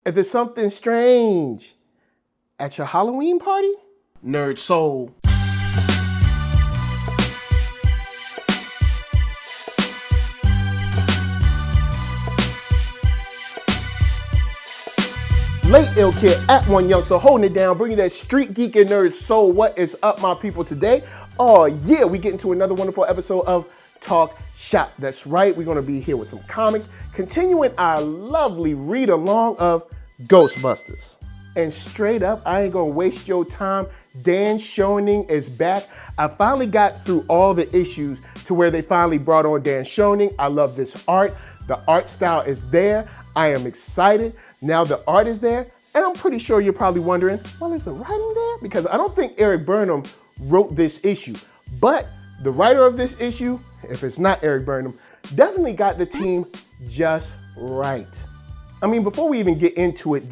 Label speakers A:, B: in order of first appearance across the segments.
A: If there's something strange at your Halloween party, NERDSoul. Late Ill Kid at OneYoungsta, holding it down, bringing that StreetGeek and NERDSoul. What is up, my people, today? Oh yeah, we get into another wonderful episode of Talk Shop. That's right, we're gonna be here with some comics, continuing our lovely read along of Ghostbusters. And straight up, I ain't gonna waste your time. Dan Schoening is back. I finally got through all the issues to where they finally brought on Dan Schoening. I love this art. The art style is there. I am excited. Now the art is there, and I'm pretty sure you're probably wondering, well, is the writing there? Because I don't think Eric Burnham wrote this issue, but the writer of this issue, if it's not Eric Burnham, definitely got the team just right. I mean, before we even get into it,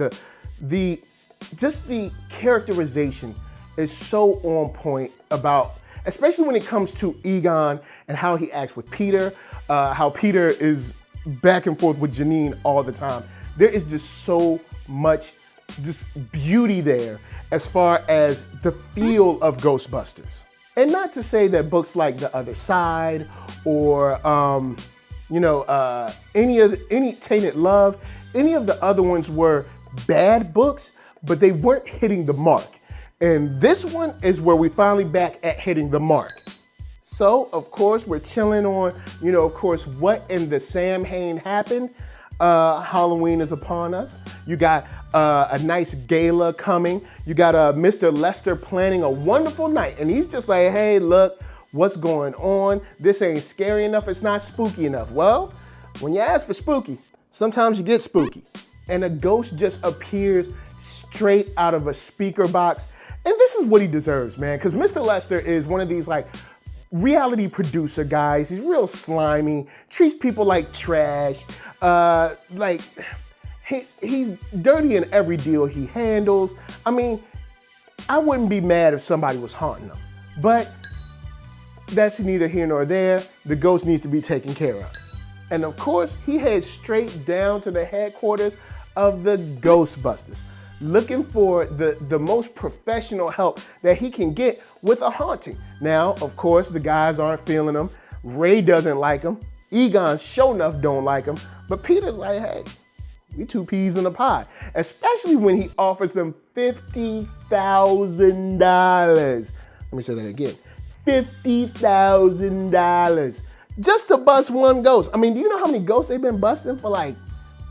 A: just the characterization is so on point about, especially when it comes to Egon and how he acts with Peter, how Peter is back and forth with Janine all the time. There is just so much just beauty there as far as the feel of Ghostbusters. And not to say that books like The Other Side or any Tainted Love, any of the other ones were bad books, but they weren't hitting the mark. And this one is where we finally back at hitting the mark. So, of course, we're chilling on, of course, what in the Samhain happened. Halloween is upon us. You got a nice gala coming. You got Mr. Lester planning a wonderful night. And he's just like, hey, look, what's going on? This ain't scary enough. It's not spooky enough. Well, when you ask for spooky, sometimes you get spooky. And a ghost just appears straight out of a speaker box. And this is what he deserves, man. Because Mr. Lester is one of these, reality producer guys. He's real slimy, treats people like trash. He's dirty in every deal he handles. I mean, I wouldn't be mad if somebody was haunting him, but that's neither here nor there. The ghost needs to be taken care of. And of course, he heads straight down to the headquarters of the Ghostbusters, looking for the most professional help that he can get with a haunting. Now, of course, the guys aren't feeling him. Ray doesn't like him. Egon sure enough don't like him. But Peter's like, hey, we two peas in a pod. Especially when he offers them $50,000. Let me say that again. $50,000 just to bust one ghost. I mean, do you know how many ghosts they've been busting for I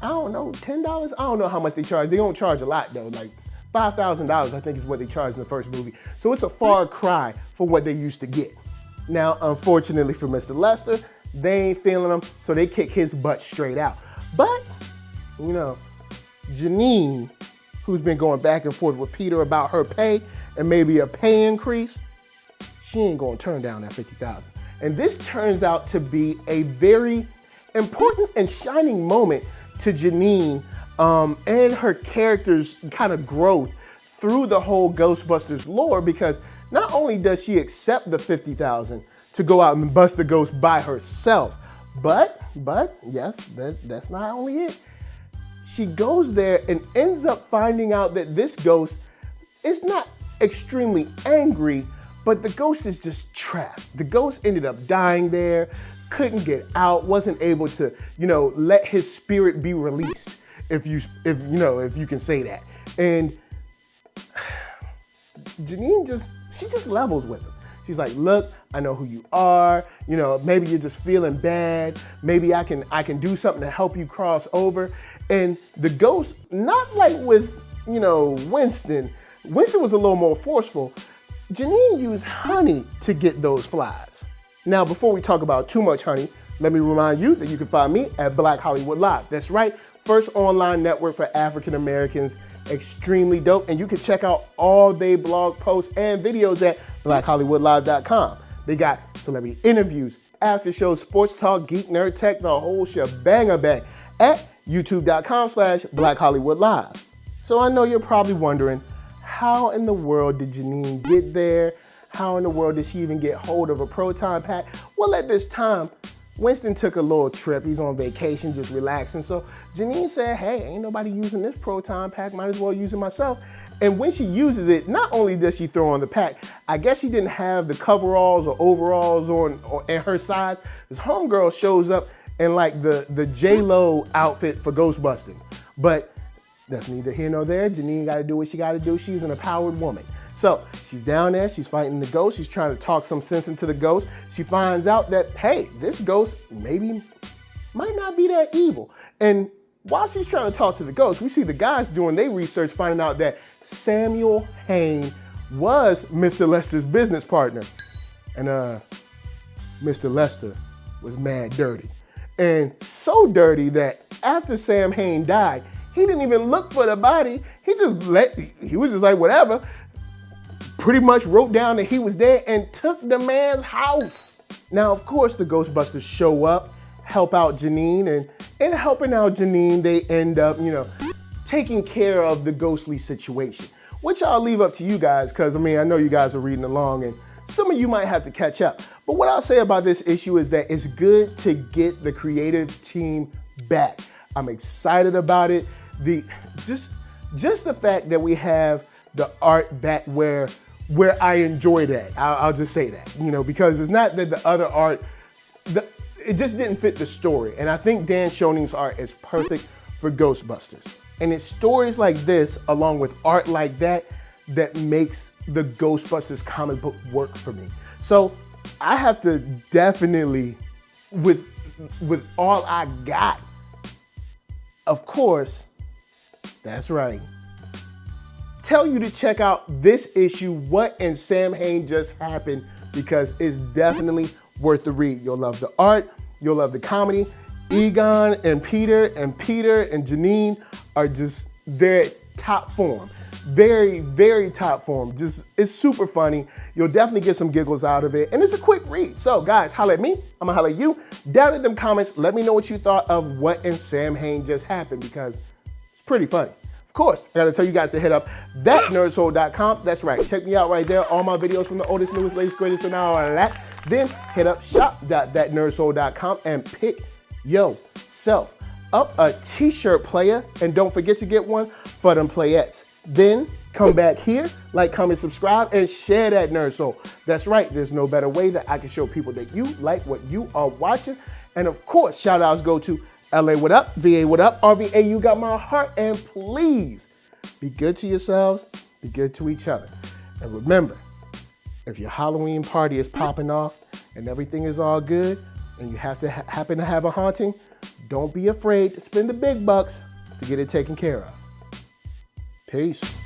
A: don't know, $10? I don't know how much they charge. They don't charge a lot though, $5,000 I think is what they charged in the first movie. So it's a far cry for what they used to get. Now, unfortunately for Mr. Lester, they ain't feeling him, so they kick his butt straight out. But, Janine, who's been going back and forth with Peter about her pay and maybe a pay increase, she ain't gonna turn down that $50,000. And this turns out to be a very important and shining moment to Janine and her character's kind of growth through the whole Ghostbusters lore, because not only does she accept the $50,000 to go out and bust the ghost by herself, but yes, that's not only it. She goes there and ends up finding out that this ghost is not extremely angry, but the ghost is just trapped. The ghost ended up dying there, couldn't get out, wasn't able to, let his spirit be released, if you can say that. And Janine just levels with him. She's like, look, I know who you are. Maybe you're just feeling bad. Maybe I can do something to help you cross over. And the ghost, not like with, Winston. Winston was a little more forceful. Janine used honey to get those flies. Now, before we talk about too much honey, let me remind you that you can find me at Black Hollywood Live. That's right, first online network for African Americans. Extremely dope. And you can check out all day blog posts and videos at blackhollywoodlive.com. They got celebrity interviews, after shows, sports talk, geek, nerd, tech, the whole shebang bang at youtube.com/blackhollywoodlive. So I know you're probably wondering, how in the world did Janine get there? How in the world did she even get hold of a proton pack? Well, at this time, Winston took a little trip. He's on vacation, just relaxing. So Janine said, hey, ain't nobody using this proton pack. Might as well use it myself. And when she uses it, not only does she throw on the pack, I guess she didn't have the coveralls or overalls on in her size. This homegirl shows up in like the J-Lo outfit for Ghostbusters. But that's neither here nor there. Janine got to do what she got to do. She's an empowered woman. So she's down there, she's fighting the ghost, she's trying to talk some sense into the ghost. She finds out that, hey, this ghost maybe might not be that evil. And while she's trying to talk to the ghost, we see the guys doing their research, finding out that Samhain was Mr. Lester's business partner. And Mr. Lester was mad dirty. And so dirty that after Samhain died, he didn't even look for the body. He was just like, whatever. Pretty much wrote down that he was dead and took the man's house. Now, of course, the Ghostbusters show up, help out Janine, and in helping out Janine, they end up, taking care of the ghostly situation, which I'll leave up to you guys, because, I know you guys are reading along, and some of you might have to catch up. But what I'll say about this issue is that it's good to get the creative team back. I'm excited about it. Just the fact that we have the art back where I enjoy that. I'll just say that, because it's not that the other art, it just didn't fit the story. And I think Dan Schoening's art is perfect for Ghostbusters. And it's stories like this, along with art like that, that makes the Ghostbusters comic book work for me. So I have to definitely, with all I got, of course, that's right, tell you to check out this issue, What in Samhain Just Happened, because it's definitely worth the read. You'll love the art, you'll love the comedy. Egon and Peter and Janine are just, they're at top form. Very, very top form. Just, it's super funny. You'll definitely get some giggles out of it. And it's a quick read. So guys, holla at me, I'm gonna holla at you. Down in them comments, let me know what you thought of What in Samhain Just Happened, because it's pretty funny. Of course, I gotta tell you guys to hit up ThatNERDSoul.com. That's right, check me out right there. All my videos from the oldest, newest, latest, greatest, and all of that. Then hit up shop.ThatNERDSoul.com and pick yourself up a t-shirt player. And don't forget to get one for them playettes. Then come back here, like, comment, subscribe, and share that Nerd Soul. That's right, there's no better way that I can show people that you like what you are watching. And of course, shout outs go to LA, what up? VA, what up? RVA, you got my heart. And please be good to yourselves, be good to each other. And remember, if your Halloween party is popping off and everything is all good and you have to happen to have a haunting, don't be afraid to spend the big bucks to get it taken care of. Peace.